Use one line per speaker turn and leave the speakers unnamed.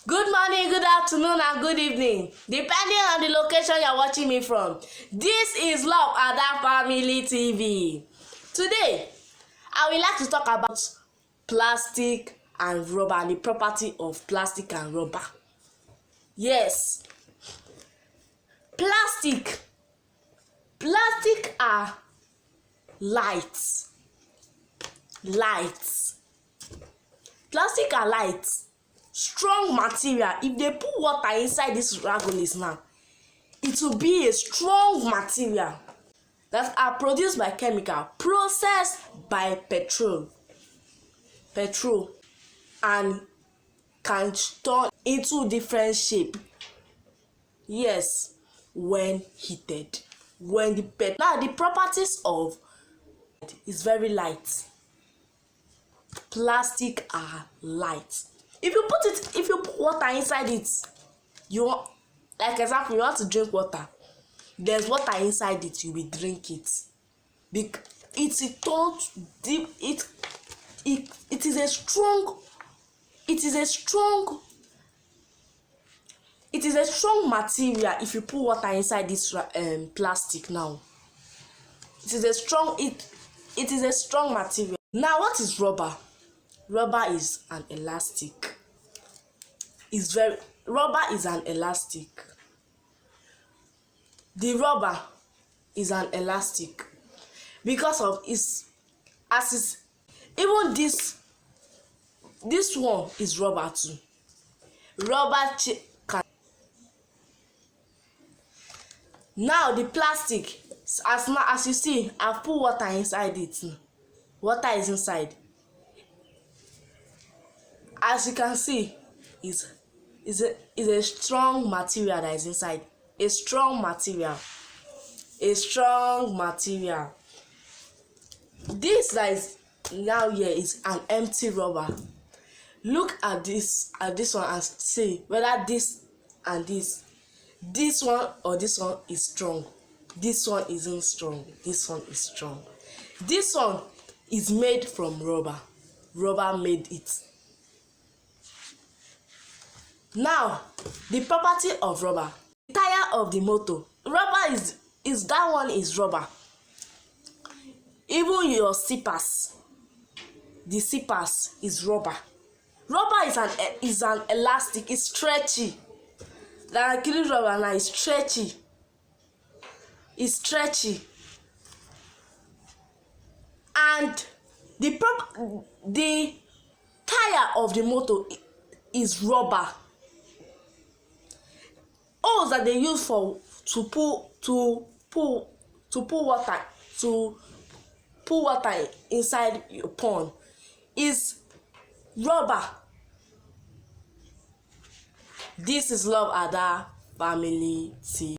Good morning, good afternoon, and good evening, depending on the location you're watching me from. This is Love Ada Family TV. Today, I would like to talk about plastic and rubber and the property of plastic and rubber. Yes, plastic are lights. Plastic are lights. Strong material. If they put water inside this ragolis now, it will be a strong material that are produced by chemical, processed by petrol, and can turn into different shape. Yes, when heated. Now the properties of is very light. Plastic are light. If you put water inside it, like example, you want to drink water, there's water inside it, you will drink it. It turns deep. It is a strong material. If you put water inside this plastic now, it is a strong material. Now, what is rubber? Rubber is an elastic. Rubber is an elastic. The rubber is an elastic because of even this one is rubber too. Now the plastic, as you see, I've put water inside it. Water is inside. As you can see, is a strong material that is inside. A strong material. This that is now here is an empty rubber. Look at this one and see whether this one or this one is strong. This one isn't strong. This one is strong. This one is made from rubber. Rubber made it. Now, the property of rubber. The tire of the motor. Rubber is that one is rubber. Even your zippers. The zippers is rubber. Rubber is an elastic. It's stretchy. The acrylic rubber now is stretchy. It's stretchy. And the tire of the motor is rubber. Hose that they use to put water inside your pond is rubber. This is Love Ada Family TV.